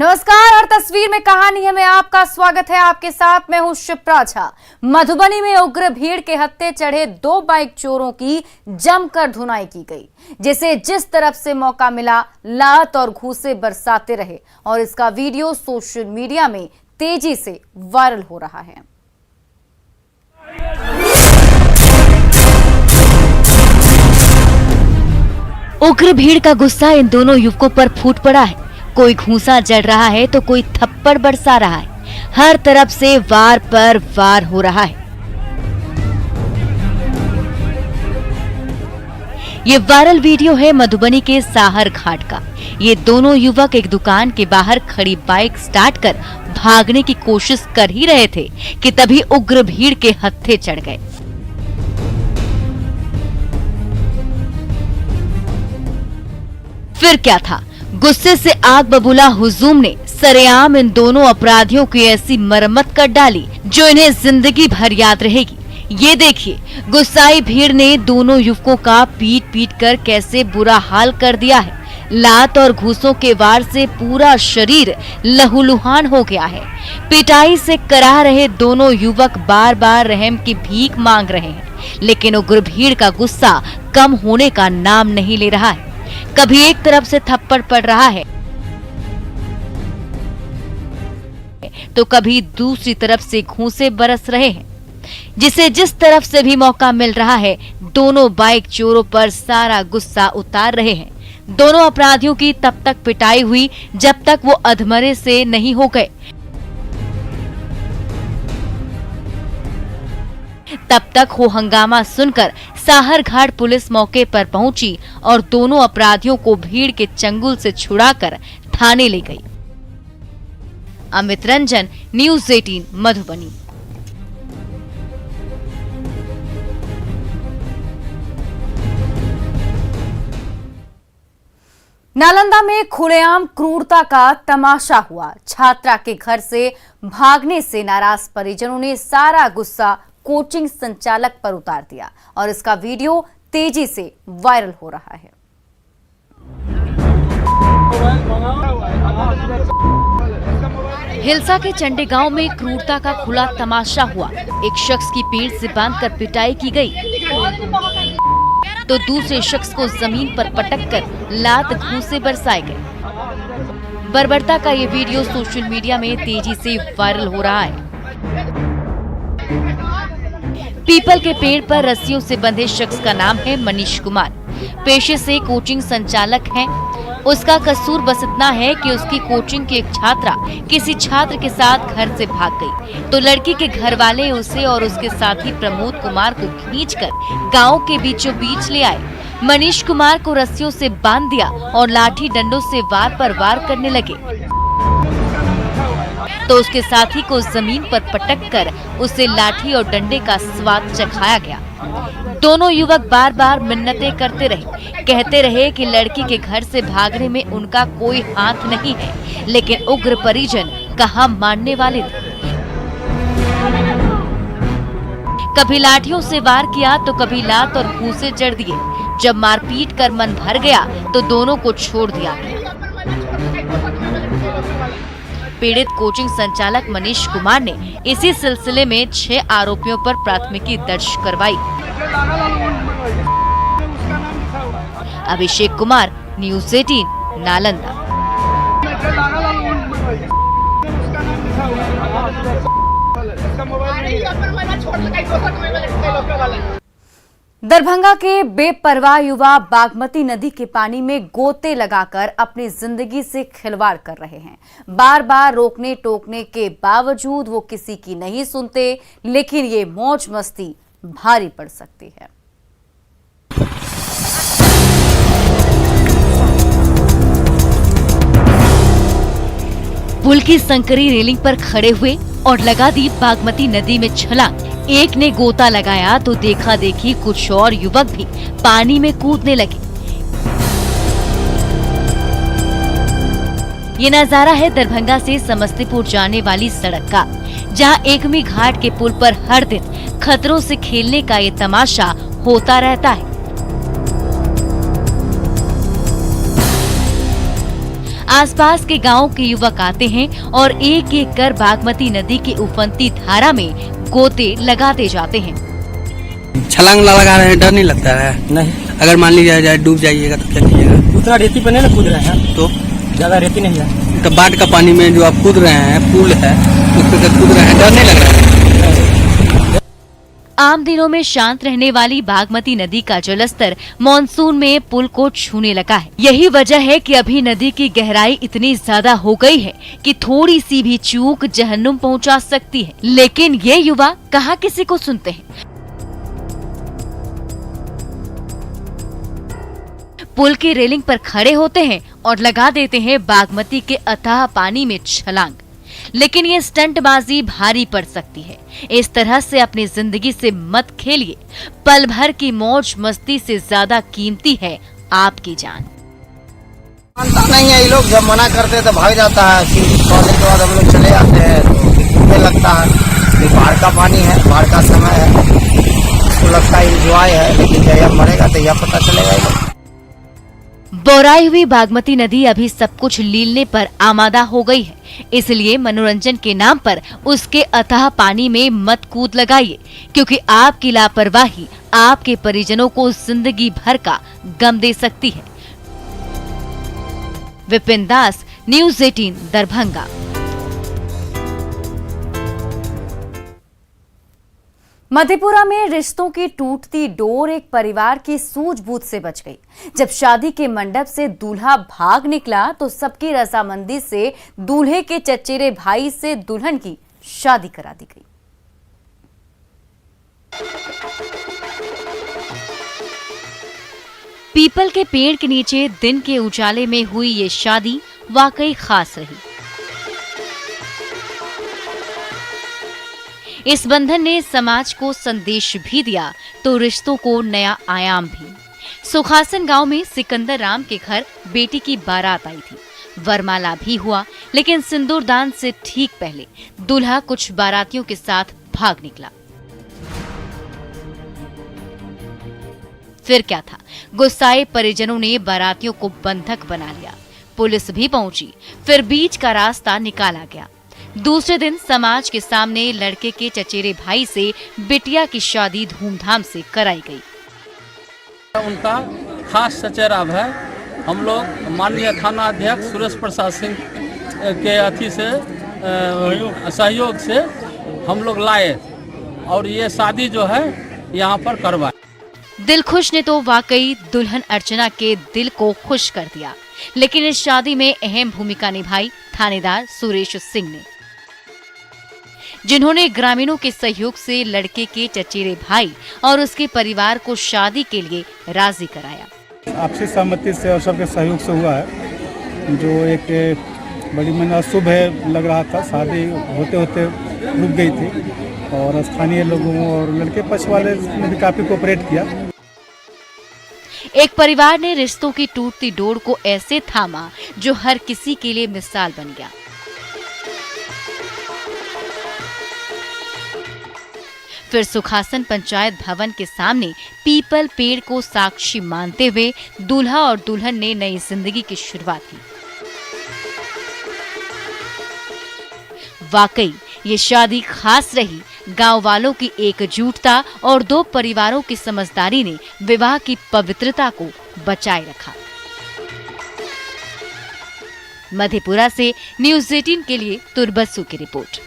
नमस्कार और तस्वीर में कहानी है में आपका स्वागत है। आपके साथ मैं हूं शिप्रा झा। मधुबनी में उग्र भीड़ के हत्थे चढ़े 2 बाइक चोरों की जमकर धुनाई की गई, जिसे जिस तरफ से मौका मिला लात और घूंसे बरसाते रहे और इसका वीडियो सोशल मीडिया में तेजी से वायरल हो रहा है। उग्र भीड़ का गुस्सा इन दोनों युवकों पर फूट पड़ा है। कोई घूंसा जड़ रहा है तो कोई थप्पड़ बरसा रहा है। हर तरफ से वार पर वार हो रहा है। ये वायरल वीडियो है मधुबनी के साहर घाट का। ये दोनों युवक एक दुकान के बाहर खड़ी बाइक स्टार्ट कर भागने की कोशिश कर ही रहे थे कि तभी उग्र भीड़ के हत्थे चढ़ गए। फिर क्या था, गुस्से से आग बबूला हुजूम ने सरेआम इन दोनों अपराधियों की ऐसी मरम्मत कर डाली जो इन्हें जिंदगी भर याद रहेगी। ये देखिए, गुस्साई भीड़ ने दोनों युवकों का पीट पीट कर कैसे बुरा हाल कर दिया है। लात और घूंसों के वार से पूरा शरीर लहूलुहान हो गया है। पिटाई से कराह रहे दोनों युवक बार बार रहम की भीख मांग रहे हैं, लेकिन उग्र भीड़ का गुस्सा कम होने का नाम नहीं ले रहा है। कभी एक तरफ से थप्पड़ पड़ रहा है तो कभी दूसरी तरफ से घूंसे बरस रहे हैं। जिसे जिस तरफ से भी मौका मिल रहा है, दोनों बाइक चोरों पर सारा गुस्सा उतार रहे हैं। दोनों अपराधियों की तब तक पिटाई हुई जब तक वो अधमरे से नहीं हो गए। तब तक हो हंगामा सुनकर साहर घाट पुलिस मौके पर पहुंची और दोनों अपराधियों को भीड़ के चंगुल से छुड़ाकर थाने ले गई। अमित रंजन, न्यूज़ 18 मधुबनी। नालंदा में खुलेआम क्रूरता का तमाशा हुआ। छात्रा के घर से भागने से नाराज परिजनों ने सारा गुस्सा कोचिंग संचालक पर उतार दिया और इसका वीडियो तेजी से वायरल हो रहा है। हिलसा के चंडे गांव में क्रूरता का खुला तमाशा हुआ। एक शख्स की पेट से बांधकर पिटाई की गई तो दूसरे शख्स को जमीन पर पटककर लात घूंसे बरसाए गए। बर्बरता का ये वीडियो सोशल मीडिया में तेजी से वायरल हो रहा है। पीपल के पेड़ पर रस्सियों से बंधे शख्स का नाम है मनीष कुमार। पेशे से कोचिंग संचालक है। उसका कसूर बस इतना है कि उसकी कोचिंग की एक छात्रा किसी छात्र के साथ घर से भाग गई तो लड़की के घर वाले उसे और उसके साथी प्रमोद कुमार को खींचकर गांव के बीचों बीच ले आए। मनीष कुमार को रस्सियों से बांध दिया और लाठी डंडों से वार पर वार करने लगे तो उसके साथी को जमीन पर पटककर उसे लाठी और डंडे का स्वाद चखाया गया। दोनों युवक बार बार मिन्नतें करते रहे, कहते रहे कि लड़की के घर से भागने में उनका कोई हाथ नहीं है, लेकिन उग्र परिजन कहाँ मानने वाले थे। कभी लाठियों से वार किया तो कभी लात और घूंसे जड़ दिए। जब मारपीट कर मन भर गया तो दोनों को छोड़ दिया। पीड़ित कोचिंग संचालक मनीष कुमार ने इसी सिलसिले में 6 आरोपियों पर प्राथमिकी दर्ज करवाई। अभिषेक कुमार, न्यूज़ 18 नालंदा। दरभंगा के बेपरवाह युवा बागमती नदी के पानी में गोते लगाकर अपनी जिंदगी से खिलवाड़ कर रहे हैं। बार बार रोकने टोकने के बावजूद वो किसी की नहीं सुनते, लेकिन ये मौज मस्ती भारी पड़ सकती है। पुल की संकरी रेलिंग पर खड़े हुए और लगा दी बागमती नदी में छलांग। एक ने गोता लगाया तो देखा देखी कुछ और युवक भी पानी में कूदने लगे। ये नजारा है दरभंगा से समस्तीपुर जाने वाली सड़क का, जहां एकमी घाट के पुल पर हर दिन खतरों से खेलने का ये तमाशा होता रहता है। आसपास के गांव के युवक आते हैं और एक एक कर बागमती नदी की उफनती धारा में गोते लगाते जाते हैं। छलांग लगा रहे हैं, डर नहीं लगता है? नहीं, अगर मान लीजिए डूब जाइएगा तो क्या कीजिएगा? उतना रेती पे नहीं ना कूद रहे हैं, तो ज्यादा रेती नहीं है। तो बाढ़ का पानी में जो आप कूद रहे हैं, पुल है उस पर कूद रहे हैं, डर नहीं लग रहा है? आम दिनों में शांत रहने वाली बागमती नदी का जलस्तर मानसून में पुल को छूने लगा है। यही वजह है कि अभी नदी की गहराई इतनी ज्यादा हो गई है कि थोड़ी सी भी चूक जहन्नुम पहुंचा सकती है। लेकिन ये युवा कहाँ किसी को सुनते हैं। पुल की रेलिंग पर खड़े होते हैं और लगा देते हैं बागमती के अथाह पानी में छलांग। लेकिन ये स्टंटबाजी भारी पड़ सकती है। इस तरह से अपनी जिंदगी से मत खेलिए। पल भर की मौज मस्ती से ज्यादा कीमती है आपकी जान। मानता नहीं है ये लोग, जब मना करते हैं तो भाग जाता है। फिर 100 दिन के बाद हम लोग चले जाते हैं तो मुझे लगता है कि बाढ़ का पानी है, बाढ़ का समय है, उसको लगता है एंजॉय है। लेकिन जब मरेगा तो यह पता चलेगा ये लोग। बोराई हुई बागमती नदी अभी सब कुछ लीलने पर आमादा हो गई है। इसलिए मनोरंजन के नाम पर उसके अथाह पानी में मत कूद लगाइए, क्योंकि आपकी लापरवाही आपके परिजनों को जिंदगी भर का गम दे सकती है। विपिन दास, न्यूज़ 18 दरभंगा। मधेपुरा में रिश्तों की टूटती डोर एक परिवार की सूझबूझ से बच गई। जब शादी के मंडप से दूल्हा भाग निकला तो सबकी रजामंदी से दूल्हे के चचेरे भाई से दुल्हन की शादी करा दी गई। पीपल के पेड़ के नीचे दिन के उजाले में हुई ये शादी वाकई खास रही। इस बंधन ने समाज को संदेश भी दिया तो रिश्तों को नया आयाम भी। सुखासन गांव में सिकंदर राम के घर बेटी की बारात आई थी। वरमाला भी हुआ, लेकिन सिंदूरदान से ठीक पहले दूल्हा कुछ बारातियों के साथ भाग निकला। फिर क्या था, गुस्साए परिजनों ने बारातियों को बंधक बना लिया। पुलिस भी पहुंची, फिर बीच का रास्ता निकाला गया। दूसरे दिन समाज के सामने लड़के के चचेरे भाई से बिटिया की शादी धूमधाम से कराई गई। उनका खास चचेरा है। हम लोग माननीय थाना अध्यक्ष सुरेश प्रसाद सिंह के अथी से सहयोग से हम लोग लाए और ये शादी जो है यहाँ पर करवाए। दिलखुश ने तो वाकई दुल्हन अर्चना के दिल को खुश कर दिया, लेकिन इस शादी में अहम भूमिका निभाई थानेदार सुरेश सिंह ने, जिन्होंने ग्रामीणों के सहयोग से लड़के के चचेरे भाई और उसके परिवार को शादी के लिए राजी कराया। आपसी सहमति से और सबके सहयोग से हुआ है, जो एक बड़ी मना शुभ है लग रहा था। शादी होते होते रुक गई थी और स्थानीय लोगों और लड़के पक्ष वाले ने भी काफी कोऑपरेट किया। एक परिवार ने रिश्तों की टूटती डोर को ऐसे थामा जो हर किसी के लिए मिसाल बन गया। फिर सुखासन पंचायत भवन के सामने पीपल पेड़ को साक्षी मानते हुए दूल्हा और दुल्हन ने नई जिंदगी की शुरुआत की। वाकई ये शादी खास रही। गांव वालों की एकजुटता और दो परिवारों की समझदारी ने विवाह की पवित्रता को बचाए रखा। मधेपुरा से न्यूज़ 18 के लिए तुरबसु की रिपोर्ट।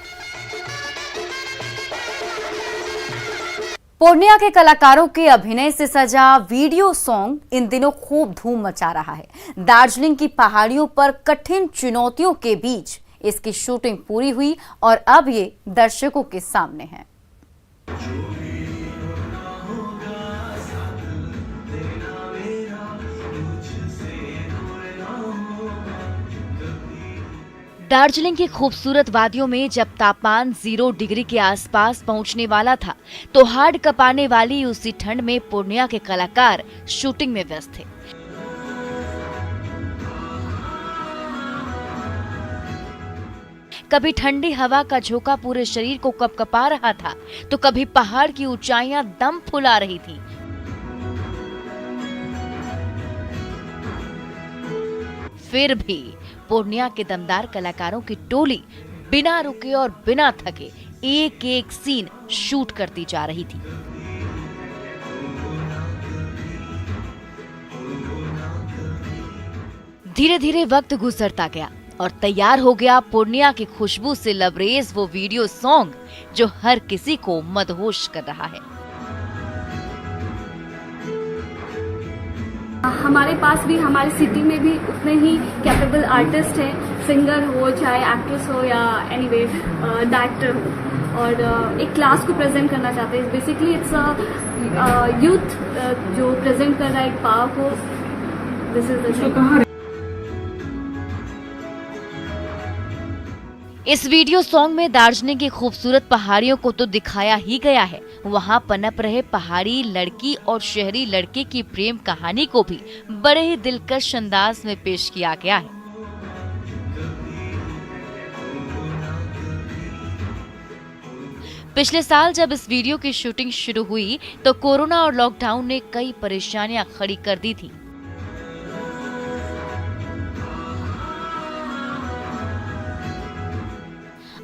पूर्णिया के कलाकारों के अभिनय से सजा वीडियो सॉन्ग इन दिनों खूब धूम मचा रहा है। दार्जिलिंग की पहाड़ियों पर कठिन चुनौतियों के बीच इसकी शूटिंग पूरी हुई और अब ये दर्शकों के सामने है। दार्जिलिंग की खूबसूरत वादियों में जब तापमान 0 डिग्री के आसपास पहुंचने वाला था, तो हाड़ कपाने वाली उसी ठंड में पूर्णिया के कलाकार शूटिंग में व्यस्त थे। कभी ठंडी हवा का झोंका पूरे शरीर को कपकपा रहा था, तो कभी पहाड़ की ऊंचाइयां दम फुला रही थी। फिर भी पूर्णिया के दमदार कलाकारों की टोली बिना रुके और बिना थके एक एक सीन शूट करती जा रही थी। धीरे धीरे वक्त गुजरता गया और तैयार हो गया पूर्णिया की खुशबू से लबरेज वो वीडियो सॉन्ग जो हर किसी को मदहोश कर रहा है। हमारे पास भी, हमारी सिटी में भी उतने ही कैपेबल आर्टिस्ट हैं, सिंगर हो चाहे एक्ट्रेस हो या एनीवे डायरेक्टर हो, और एक क्लास को प्रेजेंट करना चाहते हैं। बेसिकली इट्स अ यूथ जो प्रेजेंट कर रहा है एक पावर को। दिस इज द इस वीडियो सॉन्ग में दार्जिलिंग की खूबसूरत पहाड़ियों को तो दिखाया ही गया है, वहाँ पनप रहे पहाड़ी लड़की और शहरी लड़के की प्रेम कहानी को भी बड़े ही दिलकश अंदाज में पेश किया गया है। पिछले साल जब इस वीडियो की शूटिंग शुरू हुई तो कोरोना और लॉकडाउन ने कई परेशानियां खड़ी कर दी थी।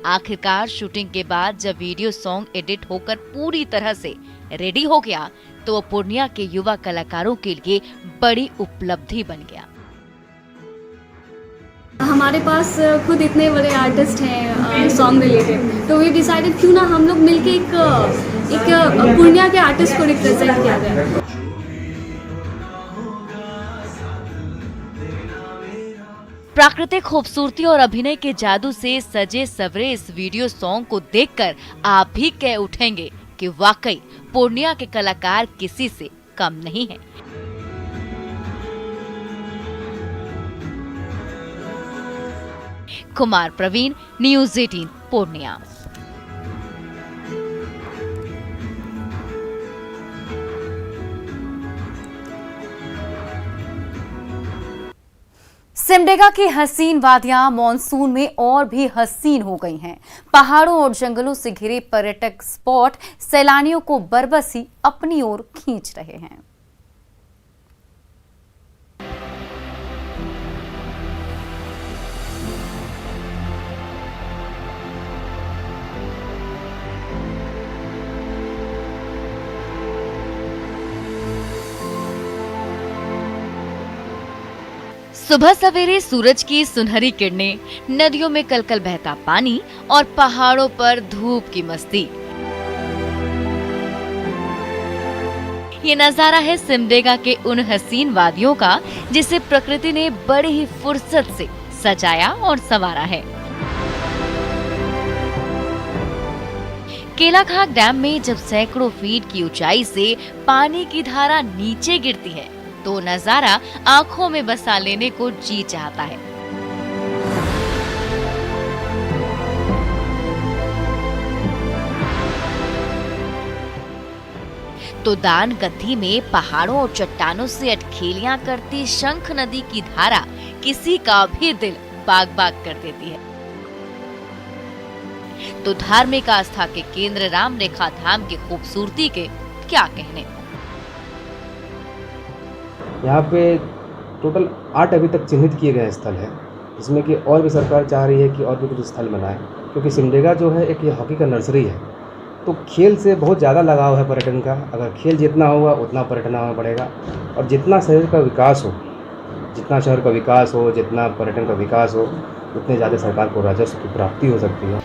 आखिरकार शूटिंग के बाद जब वीडियो सॉन्ग एडिट होकर पूरी तरह से रेडी हो गया तो वो पूर्णिया के युवा कलाकारों के लिए बड़ी उपलब्धि बन गया। हमारे पास खुद इतने बड़े आर्टिस्ट हैं सॉन्ग रिलेटेड, तो वी डिसाइडेड क्यों ना हम लोग मिलके एक पूर्णिया के आर्टिस्ट को रिप्रेजेंट किया जाए। प्राकृतिक खूबसूरती और अभिनय के जादू से सजे सवरे इस वीडियो सॉन्ग को देखकर आप भी कह उठेंगे कि वाकई पूर्णिया के कलाकार किसी से कम नहीं हैं। कुमार प्रवीण, न्यूज़ 18 पूर्णिया। सिमडेगा की हसीन वादियां मॉनसून में और भी हसीन हो गई हैं। पहाड़ों और जंगलों से घिरे पर्यटक स्पॉट सैलानियों को बरबसी अपनी ओर खींच रहे हैं। सुबह सवेरे सूरज की सुनहरी किरणें, नदियों में कलकल बहता पानी और पहाड़ों पर धूप की मस्ती। ये नजारा है सिमडेगा के उन हसीन वादियों का जिसे प्रकृति ने बड़ी ही फुर्सत से सजाया और संवारा है। केलाखाक डैम में जब सैकड़ों फीट की ऊंचाई से पानी की धारा नीचे गिरती है तो नजारा आंखों में बसा लेने को जी चाहता है। तो दान गद्दी में पहाड़ों और चट्टानों से अटखेलियां करती शंख नदी की धारा किसी का भी दिल बाग बाग कर देती है। तो धार्मिक आस्था के केंद्र राम रेखा धाम की खूबसूरती के क्या कहने। यहाँ पे टोटल 8 अभी तक चिन्हित किए गए स्थल है, जिसमें कि और भी सरकार चाह रही है कि और भी कुछ स्थल बनाए, क्योंकि सिमडेगा जो है एक ये हॉकी का नर्सरी है। तो खेल से बहुत ज़्यादा लगाव है पर्यटन का। अगर खेल जितना होगा उतना पर्यटन आना पड़ेगा, और जितना शहर का विकास हो, जितना पर्यटन का विकास हो, उतने ज़्यादा सरकार को राजस्व की प्राप्ति हो सकती है।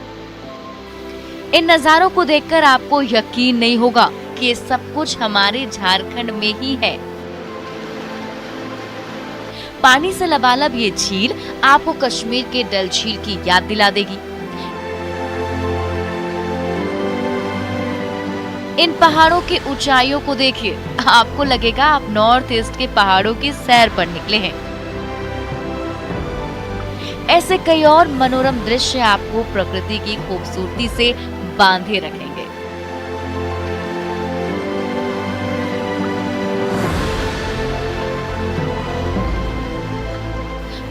इन नज़ारों को देखकर आपको यकीन नहीं होगा कि ये सब कुछ हमारे झारखंड में ही है। पानी से लबालब ये झील आपको कश्मीर के डल झील की याद दिला देगी। इन पहाड़ों की ऊंचाइयों को देखिए, आपको लगेगा आप नॉर्थ ईस्ट के पहाड़ों की सैर पर निकले हैं। ऐसे कई और मनोरम दृश्य आपको प्रकृति की खूबसूरती से बांधे रखेंगे।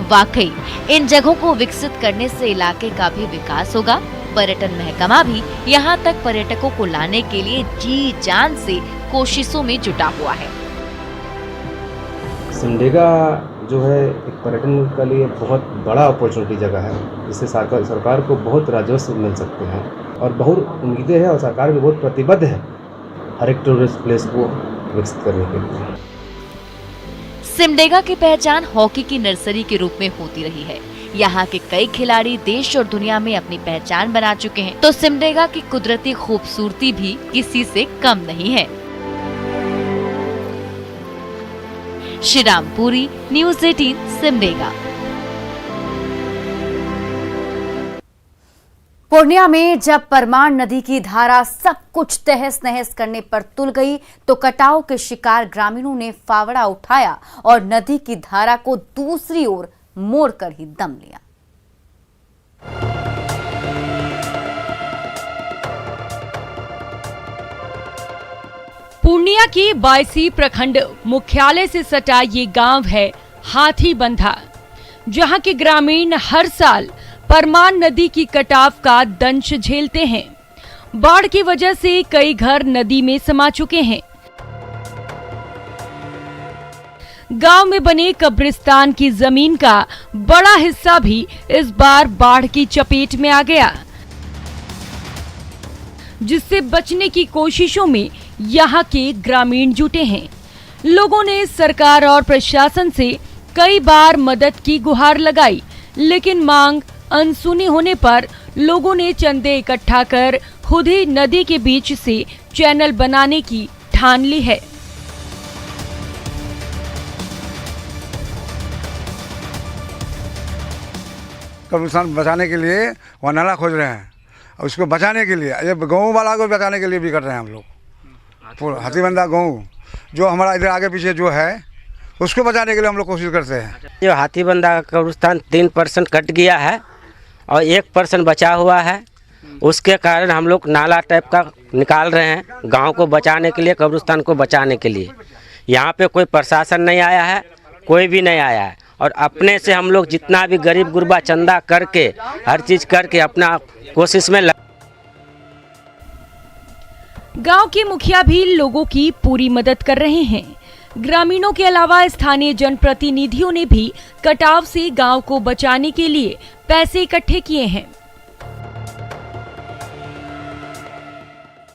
वाकई इन जगहों को विकसित करने से इलाके का भी विकास होगा। पर्यटन महकमा भी यहाँ तक पर्यटकों को लाने के लिए जी जान से कोशिशों में जुटा हुआ है। सिमडेगा जो है एक पर्यटन के लिए बहुत बड़ा अपॉर्चुनिटी जगह है, जिससे सरकार को बहुत राजस्व मिल सकते हैं और बहुत उम्मीदें हैं और सरकार भी बहुत प्रतिबद्ध है हर एक टूरिस्ट प्लेस को विकसित करने के लिए। सिमडेगा की पहचान हॉकी की नर्सरी के रूप में होती रही है। यहाँ के कई खिलाड़ी देश और दुनिया में अपनी पहचान बना चुके हैं, तो सिमडेगा की कुदरती खूबसूरती भी किसी से कम नहीं है। श्रीरामपुरी, न्यूज़ 18 सिमडेगा। पूर्णिया में जब परमान नदी की धारा सब कुछ तहस नहस करने पर तुल गई, तो कटाव के शिकार ग्रामीणों ने फावड़ा उठाया और नदी की धारा को दूसरी ओर मोड़कर ही दम लिया। पूर्णिया की 22 प्रखंड मुख्यालय से सटा ये गांव है हाथीबंधा, जहां के ग्रामीण हर साल परमान नदी की कटाव का दंश झेलते हैं। बाढ़ की वजह से कई घर नदी में समा चुके हैं। गांव में बने कब्रिस्तान की जमीन का बड़ा हिस्सा भी इस बार बाढ़ की चपेट में आ गया, जिससे बचने की कोशिशों में यहाँ के ग्रामीण जुटे हैं। लोगों ने सरकार और प्रशासन से कई बार मदद की गुहार लगाई, लेकिन मांग अनसुनी होने पर लोगों ने चंदे इकट्ठा कर खुद ही नदी के बीच से चैनल बनाने की ठान ली है। कब्रिस्तान बचाने के लिए वहाँ नाला खोज रहे हैं, और उसको बचाने के लिए ये गाँव वाला को बचाने के लिए भी कर रहे हैं हम लोग। हाथीबंधा गाँव जो हमारा इधर आगे पीछे जो है उसको बचाने के लिए हम लोग कोशिश करते हैं। जो हाथीबंधा का कब्रिस्तान 3% कट गया है और 1% बचा हुआ है, उसके कारण हम लोग नाला टाइप का निकाल रहे हैं गांव को बचाने के लिए, कब्रिस्तान को बचाने के लिए। यहाँ पे कोई प्रशासन नहीं आया है, कोई भी नहीं आया है, और अपने से हम लोग जितना भी गरीब गुरबा चंदा करके हर चीज करके अपना कोशिश में गांव के मुखिया भी लोगों की पूरी मदद कर रहे हैं। ग्रामीणों के अलावा स्थानीय जनप्रतिनिधियों ने भी कटाव से गांव को बचाने के लिए पैसे इकट्ठे किए हैं।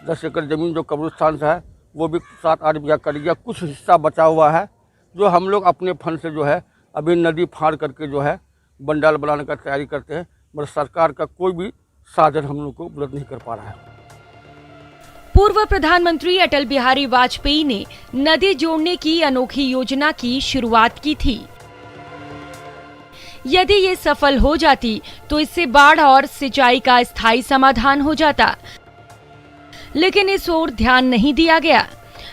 10 एकड़ जमीन जो कब्रिस्तान से है वो भी 7-8 बीघा कर गया। कुछ हिस्सा बचा हुआ है जो हम लोग अपने फंड से जो है अभी नदी फाड़ करके जो है बंडाल बनाने का तैयारी करते हैं, मगर सरकार का कोई भी साधन हम लोग को उपलब्ध नहीं कर पा रहा है। पूर्व प्रधानमंत्री अटल बिहारी वाजपेयी ने नदी जोड़ने की अनोखी योजना की शुरुआत की थी। यदि ये सफल हो जाती तो इससे बाढ़ और सिंचाई का स्थायी समाधान हो जाता, लेकिन इस ओर ध्यान नहीं दिया गया।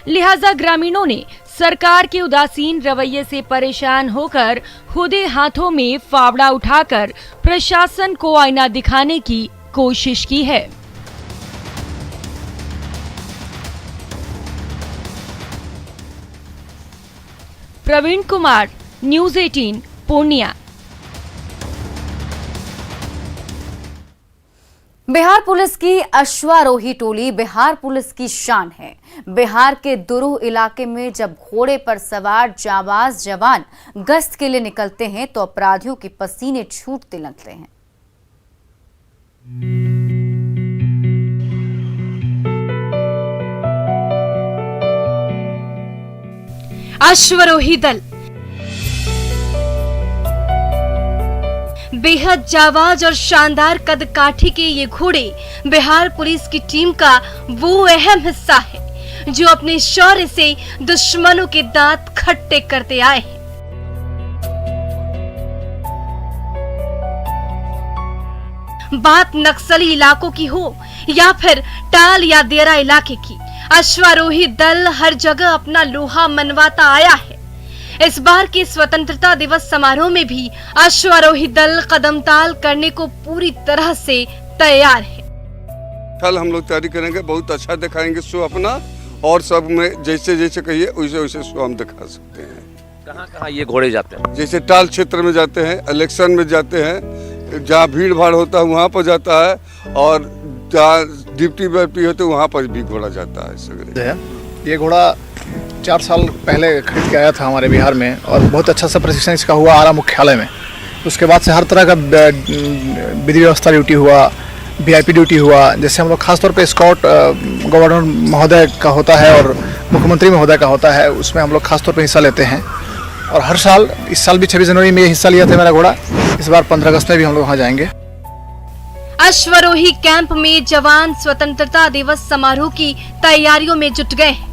लिहाजा ग्रामीणों ने सरकार के उदासीन रवैये से परेशान होकर खुदे हाथों में फावड़ा उठाकर प्रशासन को आईना दिखाने की कोशिश की है। प्रवीण कुमार, न्यूज़ 18 पूर्णिया। बिहार पुलिस की अश्वारोही टोली बिहार पुलिस की शान है। बिहार के दुरूह इलाके में जब घोड़े पर सवार जाबाज जवान गश्त के लिए निकलते हैं तो अपराधियों के पसीने छूटते लगते हैं। अश्वारोही दल बेहद जाबाज और शानदार कद काठी के ये घोड़े बिहार पुलिस की टीम का वो अहम हिस्सा है जो अपने शौर्य से दुश्मनों के दांत खट्टे करते आए हैं। बात नक्सली इलाकों की हो या फिर टाल या देरा इलाके की, अश्वारोही दल हर जगह अपना लोहा मनवाता आया है। इस बार के स्वतंत्रता दिवस समारोह में भी अश्वारोही दल कदमताल करने को पूरी तरह से तैयार है। कल हम लोग तैयारी करेंगे, बहुत अच्छा दिखाएंगे शो अपना, और सब में जैसे जैसे कहिए वैसे वैसे शो हम दिखा सकते हैं। कहाँ कहाँ ये घोड़े जाते हैं? जैसे टाल क्षेत्र में जाते हैं, इलेक्शन में जाते हैं, जहाँ भीड़ भाड़ होता है वहाँ पर जाता है, और जहाँ ड्यूटी व्यूटी होते वहाँ पर भी घोड़ा जाता है। सगरे ये घोड़ा 4 साल पहले खरीद के आया था हमारे बिहार में और बहुत अच्छा सा प्रशिक्षण इसका हुआ आरा मुख्यालय में। उसके बाद से हर तरह का विधि व्यवस्था ड्यूटी हुआ, VIP ड्यूटी हुआ। जैसे हम लोग खासतौर पे स्काउट गवर्नर महोदय का होता है और मुख्यमंत्री महोदय का होता है, उसमें हम लोग खासतौर पे हिस्सा लेते हैं। और हर साल, इस साल भी 26 जनवरी में हिस्सा लिया था मेरा घोड़ा, इस बार 15 अगस्त में भी हम लोग वहाँ जाएंगे। अश्वरोही कैंप में जवान स्वतंत्रता दिवस समारोह की तैयारियों में जुट गए हैं।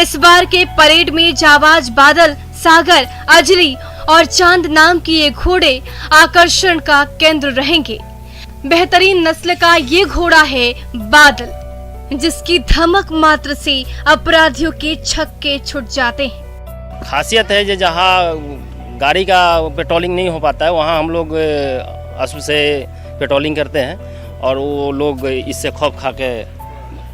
इस बार के परेड में जाबाज बादल, सागर, अजरी और चांद नाम के ये घोड़े आकर्षण का केंद्र रहेंगे। बेहतरीन नस्ल का ये घोड़ा है बादल, जिसकी धमक मात्र से अपराधियों के छक्के छुट जाते हैं। खासियत है जो जहाँ गाड़ी का पेट्रोलिंग नहीं हो पाता है वहाँ हम लोग अश्व से पेट्रोलिंग करते हैं और वो लोग इससे खौफ खा के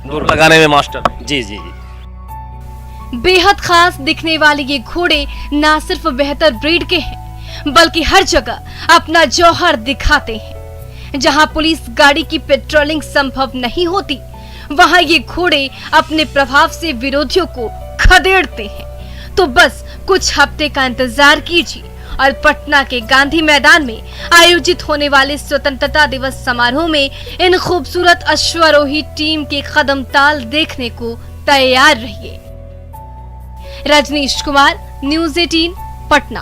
दूर लगाने में मास्टर। जी जी जी। बेहद खास दिखने वाले ये घोड़े न सिर्फ बेहतर ब्रीड के हैं, बल्कि हर जगह अपना जौहर दिखाते हैं। जहां पुलिस गाड़ी की पेट्रोलिंग संभव नहीं होती, वहां ये घोड़े अपने प्रभाव से विरोधियों को खदेड़ते हैं। तो बस कुछ हफ्ते का इंतजार कीजिए और पटना के गांधी मैदान में आयोजित होने वाले स्वतंत्रता दिवस समारोह में इन खूबसूरत अश्वारोही टीम के कदम ताल देखने को तैयार रहिए। रजनीश कुमार, न्यूज़ 18, पटना।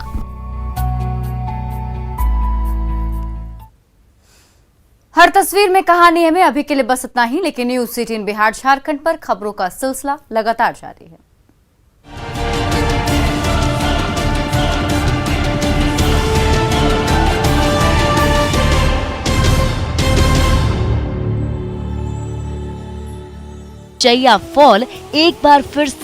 हर तस्वीर में कहानी है। अभी के लिए बस इतना ही, लेकिन न्यूज़ 18 बिहार झारखंड पर खबरों का सिलसिला लगातार जारी है। चैया फॉल एक बार फिर से